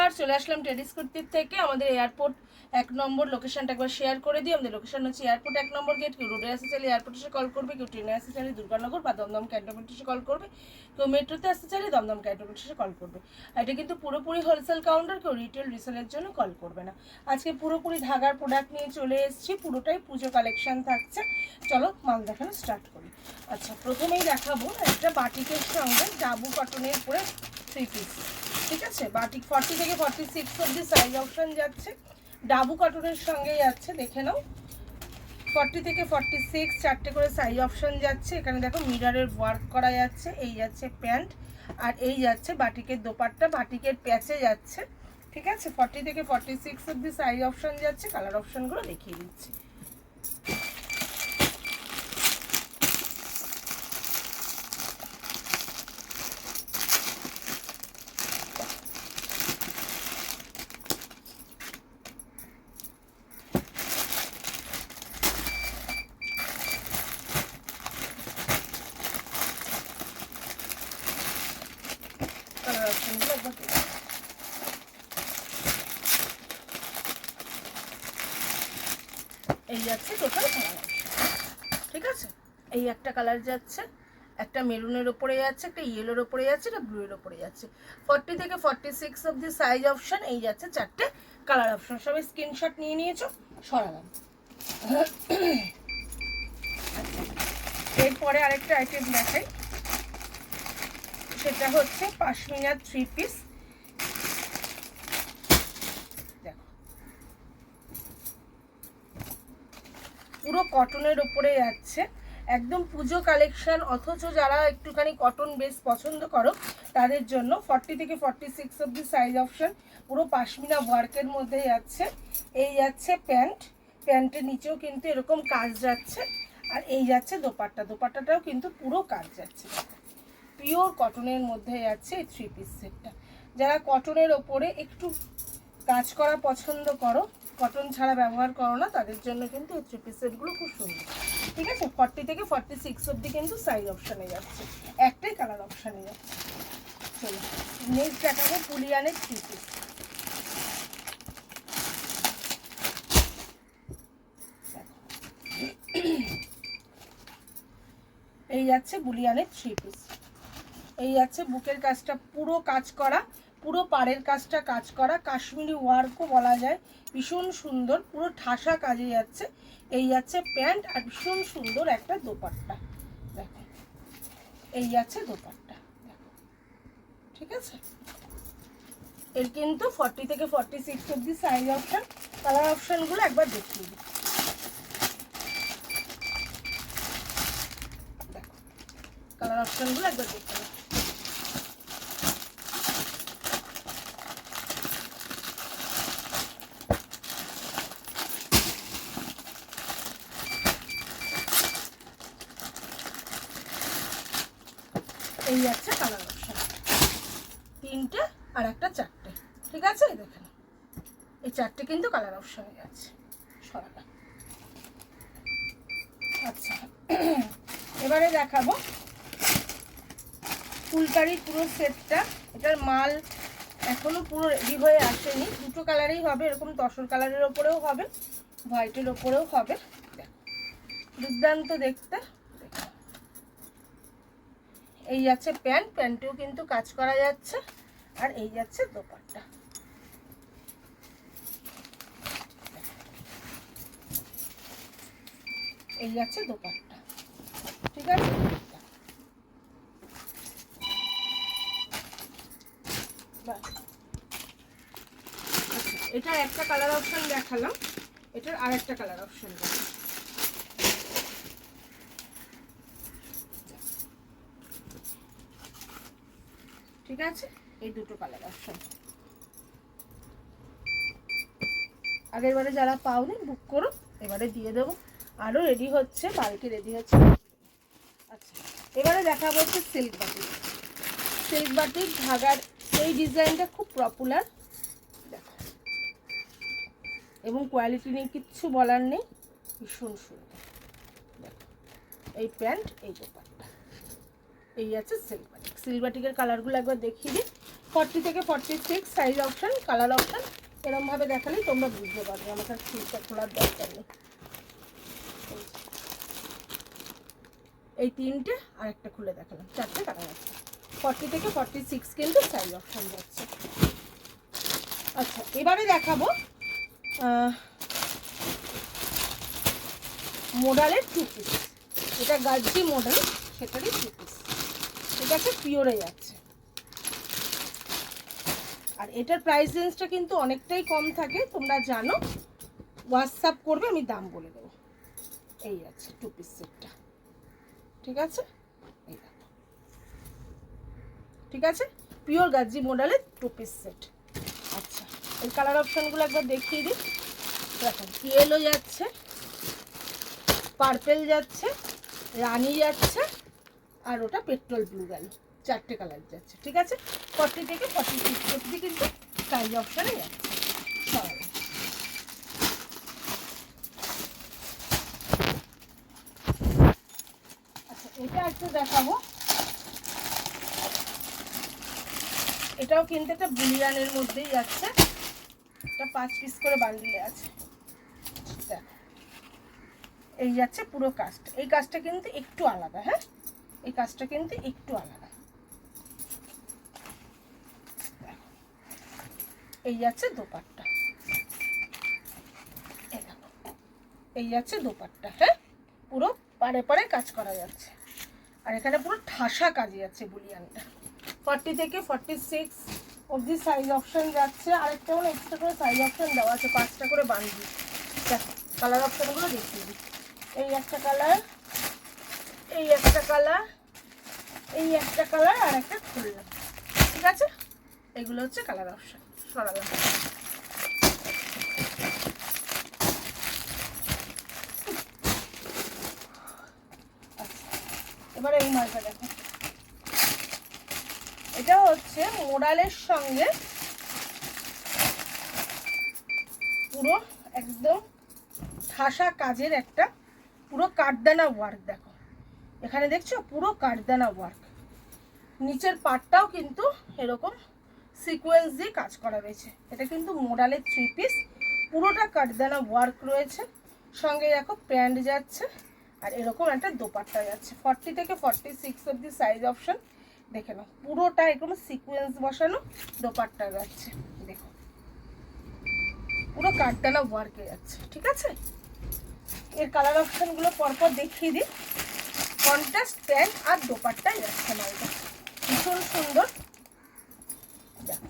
নমস্কার, চলে আসলাম টেডিস কুর্তির থেকে। আমাদের এয়ারপোর্ট 1 নম্বর লোকেশনটা একবার শেয়ার করে দিই। আমাদের লোকেশন হচ্ছে এয়ারপোর্ট 1 নম্বর গেট। কেউ রোডে আসতে চাইলে এয়ারপোর্ট এসে কল করবে, কেউ ট্রেনে আসতে চাইলে দুর্গানগর বা দমদম ক্যান্টনমেন্ট এসে কল করবে, কেউ মেট্রোতে আসতে চাইলে দমদম ক্যান্টনমেন্ট এসে কল করবে। আর এটা কিন্তু পুরোপুরি হোলসেল কাউন্টার, কেউ রিটেল রিসেলের জন্য কল করবে না। আজকে পুরোপুরি ধাগার প্রোডাক্ট নিয়ে চলে এসেছি, পুরোটাই পুজো কালেকশন থাকছে। চলো মাল দেখানো স্টার্ট করি। আচ্ছা, প্রথমেই দেখাবো একটা বাটিকের সঙ্গে ডাবু কটনের উপরে 3 পিস। ঠিক আছে, বাটিক 40 থেকে 46 অবধি সাইজ অপশন যাচ্ছে। ডাবু কটনের সঙ্গে যাচ্ছে, দেখে নাও। 40 থেকে 46 চারটে করে সাইজ অপশন যাচ্ছে। এখানে দেখো মিররের ওয়ার্ক করা যাচ্ছে। এই যাচ্ছে প্যান্ট, আর এই যাচ্ছে বাটিকের দোপাট্টা, বাটিকের প্যাচে যাচ্ছে। ঠিক আছে, 40 থেকে 46 অবধি সাইজ অপশন যাচ্ছে। কালার অপশনগুলো দেখিয়ে দিচ্ছি। এই যাচ্ছে টোটাল কালার। ঠিক আছে, এই একটা কালার যাচ্ছে, একটা মেরুনের ওপরে যাচ্ছে, একটা ইয়েলোর ওপরে যাচ্ছে, একটা ব্লু এর ওপরে যাচ্ছে। 40 থেকে 46 অবধি সাইজ অপশন। এই যাচ্ছে চারটে কালার অপশন। সবাই স্ক্রিনশট নিয়ে নিয়েছো, সরালাম। এরপরে আরেকটা আইটেম দেখাই, সেটা হচ্ছে পাশমিনার 3 পিস। দেখো, পুরো কটনের ওপরে যাচ্ছে, একদম পুজো কালেকশন। অথচ যারা একটুখানি কটন বেস পছন্দ করো তাদের জন্য 40 থেকে 46 অবধি সাইজ অপশন। পুরো পাশমিনা ওয়ার্কের মধ্যে যাচ্ছে। এই যাচ্ছে প্যান্ট, প্যান্টের নিচেও কিন্তু এরকম কাজ যাচ্ছে। আর এই যাচ্ছে দোপাট্টা, দোপাট্টাটাও কিন্তু পুরো কাজ যাচ্ছে। পিওর কটনের মধ্যে যাচ্ছে এই 3 পিস সেটটা। যারা কটনের ওপরে একটু কাজ করা পছন্দ করো, কটন ছাড়া ব্যবহার করো না, তাদের জন্য কিন্তু এই 3 পিস সেটগুলো খুব সুন্দর। ঠিক আছে, 40 থেকে 46 অবধি কিন্তু সাইজ অপশানে যাচ্ছে, একটাই কালার অপশানে যাচ্ছে। চলো নেক্সট দেখাবো পুলিয়ানের 3 পিস। এই যাচ্ছে বুলিয়ানের 3 পিস। এই যাচ্ছে বুকের কাজটা পুরো কাজ করা, পুরো পাড়ের কাজটা কাজ করা, কাশ্মীরি ওয়ার্কও বলা যায়, ভীষণ সুন্দর, পুরো ঠাসা কাজে যাচ্ছে। এই যাচ্ছে প্যান্ট, আর ভীষণ সুন্দর একটা দোপাট্টা। দেখো, এই যাচ্ছে দোপাট্টা। দেখো, ঠিক আছে, এর কিন্তু 40 থেকে 46 অবধি সাইজ অপশন। কালার অপশনগুলো একবার দেখিয়ে দিই। দেখো, কালার অপশনগুলো একবার দেখে নিই। এই যাচ্ছে কালার অপশন, 3টে আর একটা 4টে। ঠিক আছে, দেখেন এই 4টে কিন্তু কালার অপশনে যাচ্ছে। সরালাম। আচ্ছা, এবারে দেখাবো ফুলকারির পুরো সেটটা। এটার মাল এখনো পুরো রেডি হয়ে আসেনি, দুটো কালারেই হবে, এরকম তসর কালারের ওপরেও হবে, হোয়াইটের ওপরেও হবে। দুর্দান্ত দেখতে। এই যাচ্ছে প্যান্ট, প্যান্টেও কিন্তু কাজ করা যাচ্ছে। আর এই যাচ্ছে দোপাট্টা। এই যাচ্ছে দোপাট্টা। ঠিক আছে, এটার একটা কালার অপশন দেখালাম, এটার আর একটা কালার অপশন দেখালাম। ঠিক আছে, এই দুটো কালার অপশন। আগের বারে যারা পাওনি বুক করো, এবারে দিয়ে দেবো। আরও রেডি হচ্ছে, বালকে রেডি হচ্ছে। আচ্ছা, এবারে দেখাবো হচ্ছে সিল্ক বাটিক। সিল্ক বাটিক ধাগার এই ডিজাইনটা খুব পপুলার, দেখো, এবং কোয়ালিটি নিয়ে কিচ্ছু বলার নেই, ভীষণ সুন্দর। দেখো, এই প্যান্ট, এই দোপাট্টা। এই আছে সিল্ক বাটিক। সিল্ক বাটিকের কালারগুলো একবার দেখিয়ে দিই। 40 থেকে 46 সাইজ অপশান, কালার অপশান। এরমভাবে দেখালেই তোমরা বুঝতে পারবে, আমার কাছে স্লিপটা খোলার দরকার নেই। এই তিনটে আর একটা খুলে দেখালাম, 4টে কালার আছে। 40 থেকে 46 কিন্তু সাইজ অপশান যাচ্ছে। আচ্ছা, এবারে দেখাবো মডেলের 2 পিস। এটা গাজি মডেল, সেটারই 2 পিস। এটা হচ্ছে পিওরে যাচ্ছে, আর এটার প্রাইস রেঞ্জটা কিন্তু অনেকটাই কম থাকে, তোমরা জানো। হোয়াটসঅ্যাপ করবে, আমি দাম বলে দেবো। এই আছে 2 পিস সেটটা, ঠিক আছে? এই দেখো, ঠিক আছে, পিওর গাজি মডেলের 2 পিস সেট। আচ্ছা, এই কালার অপশানগুলো একবার দেখিয়ে দিই। দেখো, ইয়েলো যাচ্ছে, পার্পেল যাচ্ছে, রানি যাচ্ছে, আর ওটা পেট্রোল ব্লু গেল। 4টে কালার যাচ্ছে, ঠিক আছে? 40 থেকে 46 অবধি কিন্তু সাইজ অপশানে যাচ্ছে। আচ্ছা, এটা একটু দেখাবো। এটাও কিন্তু একটা বুলিয়ানের মধ্যেই যাচ্ছে। এটা 5 পিস করে বান্ডিলে আছে। দেখো, এই যাচ্ছে পুরো কাজটা। এই কাজটা কিন্তু একটু আলাদা, হ্যাঁ, এই কাজটা কিন্তু একটু আলাদা। এই যাচ্ছে দোপাট্টা, এই যাচ্ছে দোপাট্টা, হ্যাঁ, পুরো পাড়ে পাড়ে কাজ করা যাচ্ছে। আর এখানে পুরো ঠাসা কাজ যাচ্ছে বুলিয়ানটা। 40 থেকে 46 অবধি সাইজ অপশান যাচ্ছে। আরেকটা মানে এক্সট্রা করে সাইজ অপশান দেওয়া আছে, 5টা করে বান্ডিল। দেখো, কালার অপশানগুলো দেখিয়ে দিই। এই একটা কালার, এই একটা কালার, এই একটা কালার, আর একটা খুললাম, ঠিক আছে? এগুলো হচ্ছে কালার অপশান। সরালাম। এবারে এই মালটা দেখো, এটা হচ্ছে মোডালের সঙ্গে পুরো একদম ঠাসা কাজের একটা পুরো কাঠদানা ওয়ার্ক। দেখো, এখানে দেখছো পুরো কাঠদানা ওয়ার্ক। নিচের পাটটাও কিন্তু এরকম সিকোয়েন্স দিয়ে কাজ করা রয়েছে। এটা কিন্তু মোডালের 3 পিস, পুরোটা কাঠদানা ওয়ার্ক রয়েছে। সঙ্গে দেখো প্যান্ট যাচ্ছে, আর এরকম একটা দোপাট্টা যাচ্ছে। 40 থেকে 46 অবধি সাইজ অপশন। দেখে নাও, পুরোটা এরকম সিকোয়েন্স বসানো দোপাট্টা যাচ্ছে। দেখো, পুরো কাঠদানা ওয়ার্কে যাচ্ছে, ঠিক আছে? এর কালার অপশনগুলো পরপর দেখিয়ে দিই। কন্ট্রাস্ট প্যান্ট আর দোপাট্টাই যাচ্ছে মালটা, ভীষণ সুন্দর। দেখো,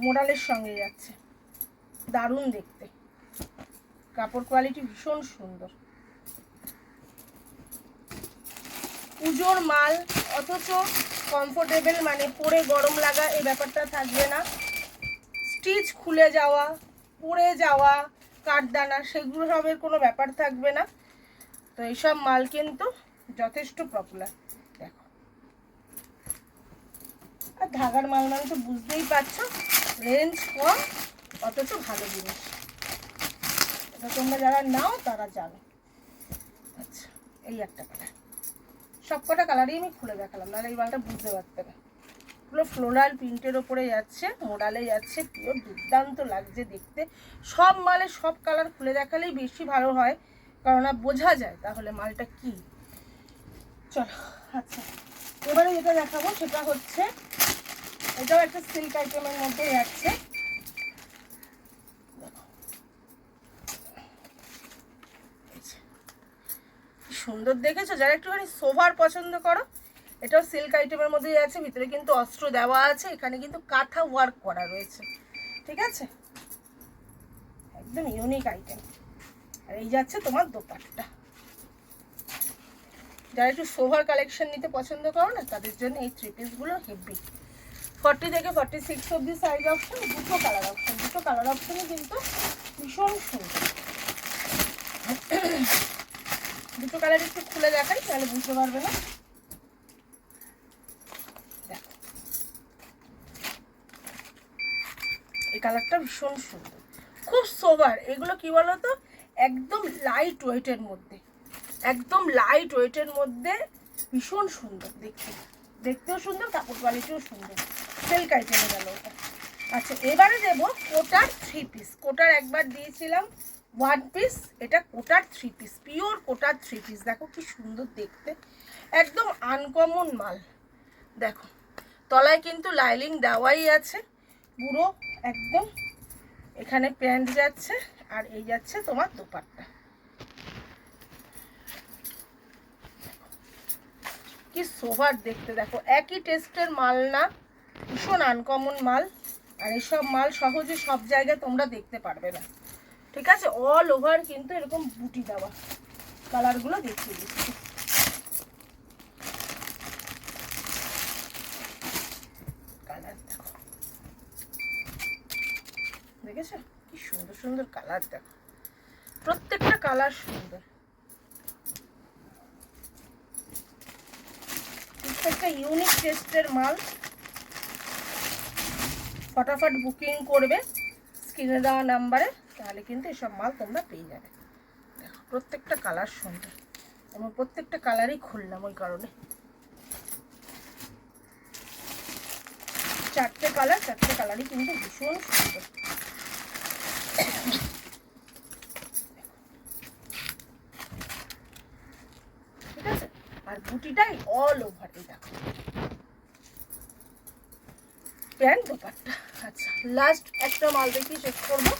মোডালের সঙ্গে যাচ্ছে, দারুণ দেখতে। কাপড় কোয়ালিটি ভীষণ সুন্দর। পুজোর মাল, অথচ কমফোর্টেবল, মানে পরে গরম লাগা এই ব্যাপারটা থাকবে না। স্টিচ খুলে যাওয়া, পরে যাওয়া, কাঠদানা, সেগুলো সবের কোনো ব্যাপার থাকবে না। তো এইসব মাল কিন্তু যথেষ্ট পপুলার। দেখো, আর ঢাকার মাল মানে তো বুঝতেই পারছো, রেঞ্জ কম অথচ ভালো জিনিস। এটা তোমরা যারা নাও তারা জানো। আচ্ছা, এই একটা কালার, সব কটা কালারই আমি খুলে দেখালাম, নাহলে এই মালটা বুঝতে পারতে না। পুরো ফ্লোরাল প্রিন্টের ওপরে যাচ্ছে, মোডালে যাচ্ছে, পিওর দুর্দান্ত লাগছে দেখতে। সব মালে সব কালার খুলে দেখালেই বেশি ভালো হয়, কারণ বোঝা যায় তাহলে মালটা কি। চলো, আচ্ছা, এবারে যেটা দেখাবো সেটা হচ্ছে, এটাও একটা সিল্ক আইটেমের মধ্যে যাচ্ছে। সুন্দর দেখেছো? যারা একটুখানি সোভার পছন্দ করো, এটাও সিল্ক আইটেমের মধ্যে আছে। ভিতরে কিন্তু অস্ত্র দেওয়া আছে, এখানে কিন্তু কাঁথা ওয়ার্ক করা রয়েছে, ঠিক আছে? একদম ইউনিক আইটেম। আর এই যাচ্ছে তোমার দোপাট্টা। যারা একটু সোভার কালেকশন নিতে পছন্দ করো না, তাদের জন্য এই 3 পিসগুলো হেভি। 40 থেকে 46 অবধি সাইজ অপশন, দুটো কালার অপশন। দুটো কালার অপশনই কিন্তু ভীষণ সুন্দর। দুটো কালার একটু খুলে দেখাই, তাহলে বুঝতে পারবে না। দেখো, এই কালারটা ভীষণ সুন্দর, খুব সোভার। এগুলো কি বলতো, একদম লাইট ওয়েটের মধ্যে, একদম লাইট ওয়েটের মধ্যে ভীষণ সুন্দর দেখতে। দেখতেও সুন্দর, কাপড় কোয়ালিটিও সুন্দর, সিল্ক আইটেমে গেল ওটা। আচ্ছা এবারে দেবো কোটার 3 পিস। কোটার একবার দিয়েছিলাম 1 পিস, এটা কোটার 3 পিস, পিওর কোটার 3 পিস। দেখো কি সুন্দর দেখতে, একদম আনকমন মাল। দেখো তলায় কিন্তু লাইলিং দেওয়াই আছে পুরো একদম, এখানে প্যান্ট যাচ্ছে আর এই যাচ্ছে তোমার দোপাট্টা। কি সোভার দেখতে, দেখো একই টেস্টের মাল না, ভীষণ আনকমন মাল। আর এইসব মাল সহজে সব জায়গায় তোমরা দেখতে পারবে না, ঠিক আছে? অল ওভার কিন্তু এরকম বুটি দেওয়া। কালারগুলো দেখিয়ে দিচ্ছি। কালার দেখো, দেখেছো কি সুন্দর সুন্দর কালার, দেখো প্রত্যেকটা কালার সুন্দর, প্রত্যেকটা ইউনিক টেস্টের মাল। ফটাফট বুকিং করবে স্ক্রিনে দেওয়া নাম্বারে, তাহলে কিন্তু এসব মাল তোমরা পেয়ে যাবে। দেখো প্রত্যেকটা কালার সুন্দর, এবং প্রত্যেকটা কালারই খুললাম ওই কারণে। 4টে কালার, 4টে কালারই কিন্তু ভীষণ সুন্দর। ঠিক আছে, আর বুটিটাই অল ওভার, এই দেখো প্যান্ট দোপাট্টা। আচ্ছা লাস্ট একটা মাল দেখি শেষ করবো।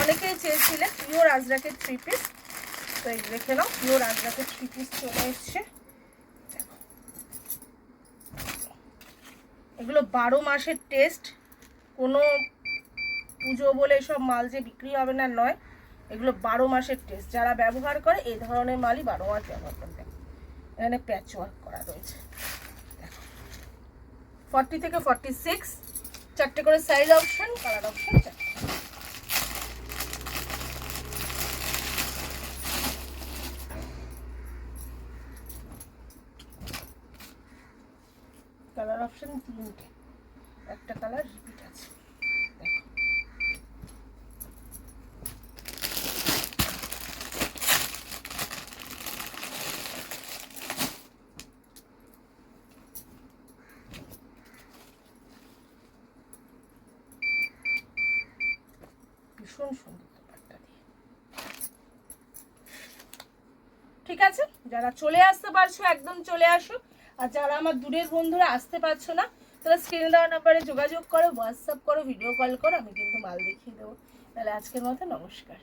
অনেকেই চেয়েছিলে পিওর আজরাকের 3 পিস, তো এই দেখে নাও পিওর আজরাকের 3 পিস চলে এসছে। এগুলো 12 মাসের টেস্ট, কোনো পুজো বলে এসব মাল যে বিক্রি হবে না নয়, এগুলো 12 মাসের টেস্ট। যারা ব্যবহার করে এই ধরনের মালই 12 মাস ব্যবহার করবে। এখানে প্যাচ ওয়ার্ক করা রয়েছে, দেখো 40 থেকে 46, 4টে করে সাইজ অপশন, কালার অপশন 4টে। কালার অপশন 3টে, একটা কালার রিপিট আছে, দেখো ভীষণ সুন্দর দোপাট্টা দিয়ে। ঠিক আছে, যারা চলে আসতে পারছো একদম চলে আসো, আর যারা আমার দূরের বন্ধুরা আসতে পারছো না তারা স্ক্রিনে দেওয়া নাম্বারে যোগাযোগ করো, হোয়াটসঅ্যাপ করো, ভিডিও কল করো, আমি কিন্তু মাল দেখিয়ে দেবো। তাহলে আজকের মতো নমস্কার।